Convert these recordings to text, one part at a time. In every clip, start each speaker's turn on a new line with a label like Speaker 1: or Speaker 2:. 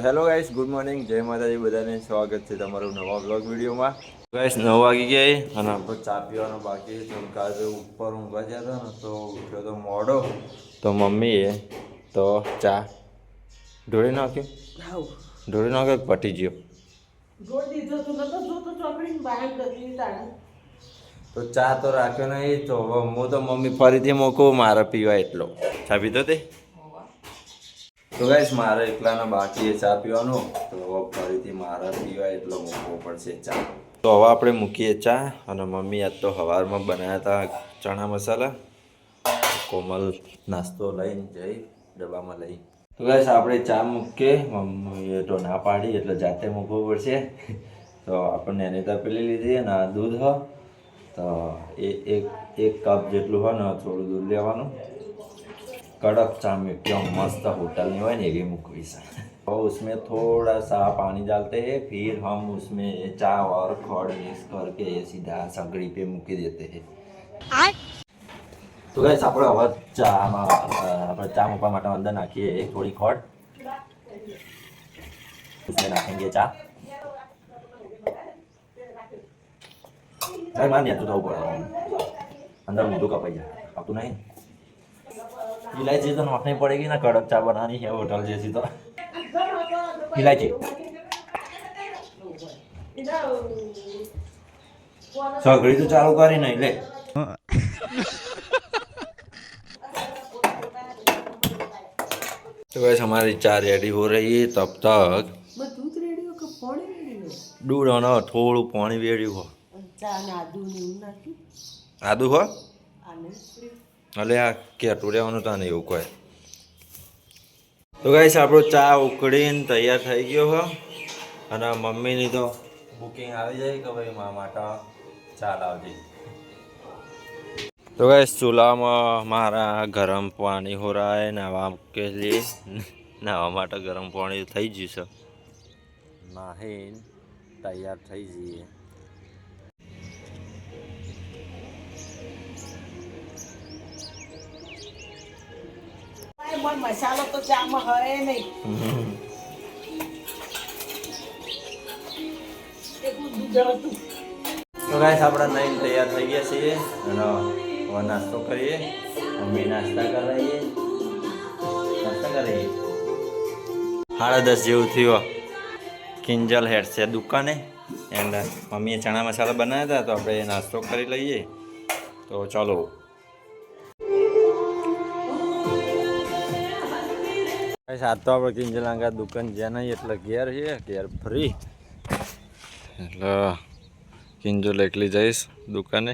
Speaker 1: Hello guys, good morning, જય માતાજી. બધાને સ્વાગત છે તમારું નવા બ્લોગ વિડીયોમાં. ગાઈસ 9 વાગી ગયા અને આપણે ચા પીવાનો બાકી છે. કાલે ઉપર ઊંઘવા ગયા હતા ને તો ઉઠ્યો તો મોડો, તો મમ્મીએ તો ચા ઢોળી નાખ્યો. ઢોળી નાખ્યો પટી ગયો. તો ચા તો રાખ્યો નહીં. તો હું તો મમ્મી ફરીથી મૂકું મારે પીવા એટલો. ચા પીધો તે? તો ગાઈસ મારે એકલાના બાકી ચા પીવાનો, તો હવે ફરીથી મારે પીવા એટલો મૂકવો પડશે ચા. તો હવે આપણે મૂકીએ ચા. અને મમ્મી આજ તો સવારમાં બનાવ્યા હતા ચણા મસાલા. કોમલ નાસ્તો લઈને જઈ ડબ્બામાં લઈ. તો ગાઈસ આપણે ચા મૂકીએ. મમ્મીએ તો ના પાડી એટલે જાતે મૂકવું પડશે. તો આપણને એની તપેલી લીધી અને આ દૂધ હોય તો એક કપ જેટલું હોય ને થોડું દૂધ લેવાનું. कड़क चा में क्यों मस्त होटल में हुआ नहीं मुकवी सा, और उसमें थोड़ा सा पानी डालते हैं, फिर हम उसमें चा और खड़ मिक्स करके सीधा सगड़ी पे मूकी देते हैं. तो गाइस આપણે હવે ચા મૂકવા માટે અંદર નાખીએ થોડી ખડ. उसमें नाखेंगे चा. भाई मान लिया तो ऊपर अंदर मुंडू कपाई जाए अब तो नहीं. इलायची तो नोखनी पड़ेगी ना, कड़क चा बनानी है होटल जैसी. तो इलायची सगड़ी तो चालू करी नहीं ले. तो वैसे हमारी चाय रेडी हो रही है. तब तक दूध हो ना थोड़ू पानी वेड़ी हो. आदू हो એટલે આ કેટું રહેવાનું તો નહીં એવું કોઈ. તો ગાઈસ આપણો ચા ઉકળીને તૈયાર થઈ ગયો હો. અને મમ્મીની તો બુકિંગ આવી જાય કે ભાઈ મારા માટે ચા લાવજે. તો ગાઈસ ચૂલામાં મારા ગરમ પાણી હો રહા હે નવા કે લીએ. નાવા માટે ગરમ પાણી થઈ ગયું છે. નાહીને તૈયાર થઈ જઈએ.
Speaker 2: મસાલો તો ચામાં હરે નહીં.
Speaker 1: તો ગાઈસ આપણે નાઈને તૈયાર થઈ ગયા છીએ અને હવે નાસ્તો કરીએ. મમ્મી નાસ્તા કરાવીએ. 10:30 જેવું થયું. કિંજલ હેડ છે દુકાને એન્ડ મમ્મીએ ચણા મસાલા બનાવ્યા હતા તો આપણે નાસ્તો કરી લઈએ. તો ચાલો. આજ તો આપણે કિંજલાંગા દુકાન જ્યાં નહીં એટલે ઘેર છે. ઘેર ફ્રી એટલે કિંજલ એકલી જઈશ દુકાને.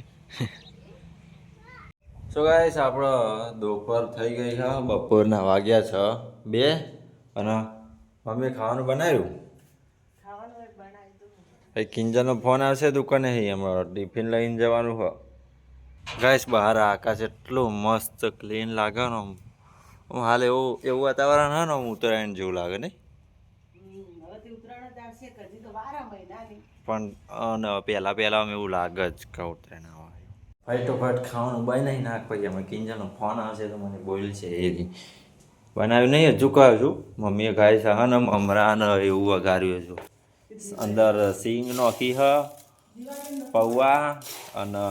Speaker 1: સો ગાઈસ આપણો બપોર થઈ ગઈ છે. બપોરના વાગ્યા 2 અને મમ્મી ખાવાનું બનાવ્યું. ભાઈ કિંજલનો ફોન આવશે દુકાને. અમારો ટિફિન લઈને જવાનું હોય. ગાઈસ બહાર આકાશ એટલું મસ્ત ક્લીન લાગે ને. હાલ એવું વાતાવરણ હા ને ઉત્તરાયણ જેવું લાગે નહીં. પણ પહેલા અમે એવું લાગે જ કે ઉત્તરાયણ આવે. ફાટોફાટ ખાવાનું બનાવી નાખ. પછી અમે કિંજલનો ફોન આવશે તો મને બોલ છે એ બનાવ્યું નહીં હજુ કહું છું. મમ્મીએ ખાય છે હા ને મમરા ને એવું વઘાર્યું છું. અંદર સિંગ નોખી હ, પૌવા અને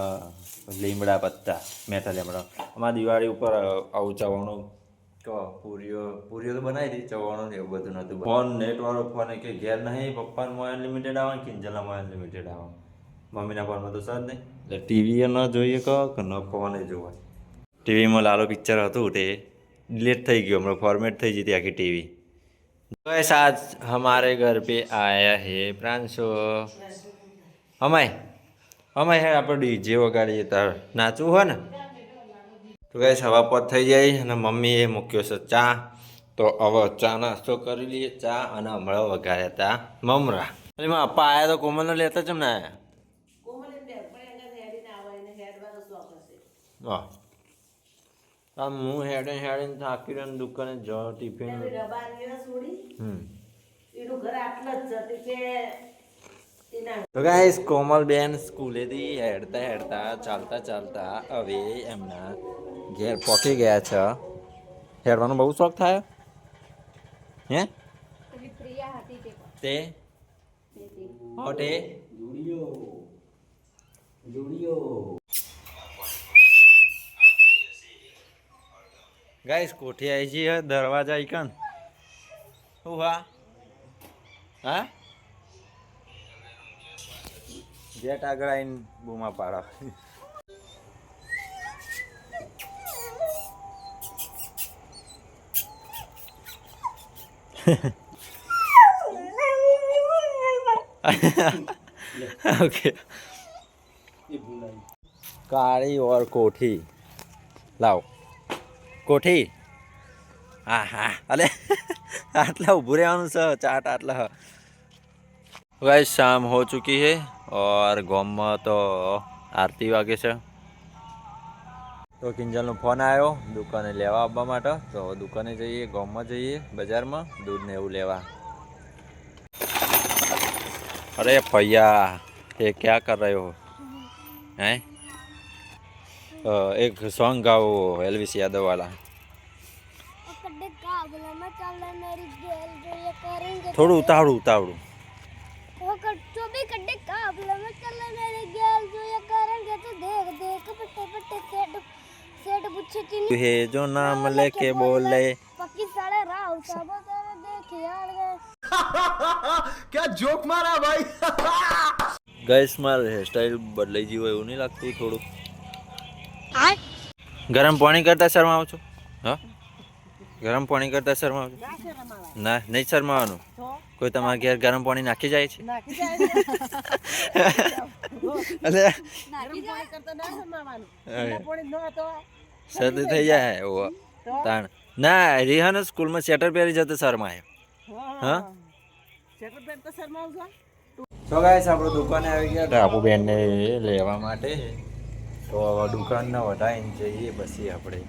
Speaker 1: લીમડા પત્તા, મેઠા લીમડા. અમારા દિવાળી ઉપર આવું ચવાણું પૂરીઓ તો બનાવી હતી. ચવાણું ને એવું બધું નહોતું. ફોન નેટવાળો ફોન કે ઘેર નહીં. પપ્પાનો મોબાઈલ અનલિમિટેડ આવે, કિંજલના મોબાઈલ અનલિમિટેડ આવે. મમ્મીના ફોનમાં તો સર નહીં. એટલે ટીવી ન જોઈએ કે ન ફોન જોવાય. ટીવીમાં લાલો પિક્ચર હતું તે डिलीट થઈ ગયું. હમણાં ફોર્મેટ થઈ જતી આખી ટીવી. બસ આજ હમારે ઘર पे आया है प्रांशो. અમાય હે આપણે ડીજે વગાડીએ તાર નાચવું હોય ને. તો ગાઈસ હવા પોત થઈ જાય અને મમ્મીએ મૂક્યો છે ચા. તો હવે ચા નાસ્તો કરી લઈએ. ચા અને હમણાં વઘાર્યા હતા મમરા. એમાં અપ્પા આવ્યા તો કોમલને લેતા ચમ ના આવ્યા? આમ હું હેડીને થાકી રહ્યો દુકાને જ ટિફિન. તો ગાઈસ કોમલ બેન સ્કૂલેથી હેડતા ચાલતા હવે એમના ઘેર પહોંચી ગયા છે. હેડવાનો બહુ શોખ થાય હે? તે હોટે ગાઈસ કોઠી આવી છે દરવાજા આઈકન શું હા ગેટ આગળ આવીને બૂમા પાડો ओके काली और कोठी लाओ कोठी हाँ हाँ अरे आटला उभू रहવાનું છે ચાટ આટલા गाइस शाम हो चुकी है और गाँव में तो आरती वागे છે તો કિંજલનો ફોન આવ્યો દુકાને લેવા આવવા માટે તો દુકાને જઈએ ગામમાં જઈએ બજારમાં દૂધ ને એવું લેવા अरे भैया ये क्या कर रहे हो हैं एक सॉन्ग गाओ एलविस यादव वाला थोड़ा उतावड़ू उतावड़ू है जो नाम लेके बोले
Speaker 2: क्या जोक मारा भाई
Speaker 1: गैस मार हेयर स्टाइल बदलाई जी એવું નહીં લાગતું થોડું ગરમ પાણી કરતા શરમાવો છો હા ગરમ પાણી કરતા શરમાવો છો ના નહીં શરમાવાનું કોઈ તમારા ઘેર ગરમ પાણી નાખી જાય છે અલે શરદી થઈ જાય ઓ તાણ ના રિહાન સ્કૂલમાં સ્વેટર પહેરી જતો શરમાય હા તો ગાઈસ આપણે દુકાને આવી ગયા ટાપુ બેનને લેવા માટે તો હવે દુકાનને વધાવીને જઈએ પછી આપણે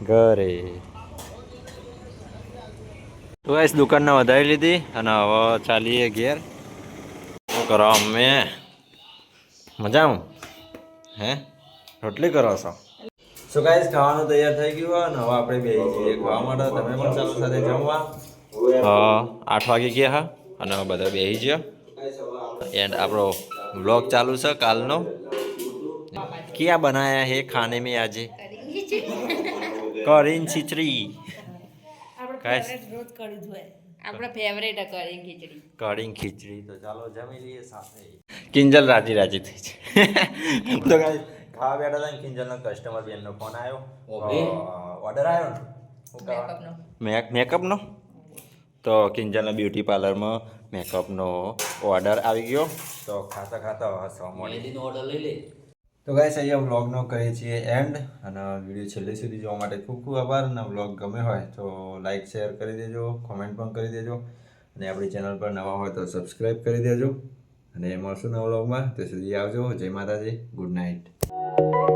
Speaker 1: ઘરે તો ગાઈસ દુકાનને વધાવી લીધી અને હવે ચાલીએ ઘેર શું કરો અમે મજામાં હે રોટલી કરો છો શું ગાઈસ ખાવાનું તૈયાર થઈ ગયું અને હવે આપણે બેસી જઈએ ખાવા માટે તમે પણ ચાલો સાથે જમવા 8 વાગે ગયા હા અને બધા બેસી ગયા एंड आपरो व्लॉग चालू है काल नो क्या बनाया है खाने में आज करीन खिचड़ी करीन खिचड़ी तो चलो जमी लिए साथे किंजल राजी राजी थी तो गाइस खावा बैठा था किंजल नो कस्टमर बेन नो फोन आयो ऑर्डर आयो मेकअप नो तो किंजल ना ब्यूटी पार्लर में मेकअप नो ऑर्डर આવી ગયો તો ખાતા ખાતા હસવા મળી ઓર્ડર લઈ લે તો ગાઈસ અહીંયા વ્લોગ નો કરીએ છીએ એન્ડ અને વિડિયો છેલ્લે સુધી જોવા માટે ખૂબ ખૂબ આભાર અને વ્લોગ ગમે હોય તો લાઈક શેર કરી દેજો કોમેન્ટ પણ કરી દેજો અને આપણી ચેનલ પર નવા હોય તો સબસ્ક્રાઇબ કરી દેજો અને મળશું નવા વ્લોગમાં ત્યાં સુધી આવજો જય માતાજી ગુડ નાઇટ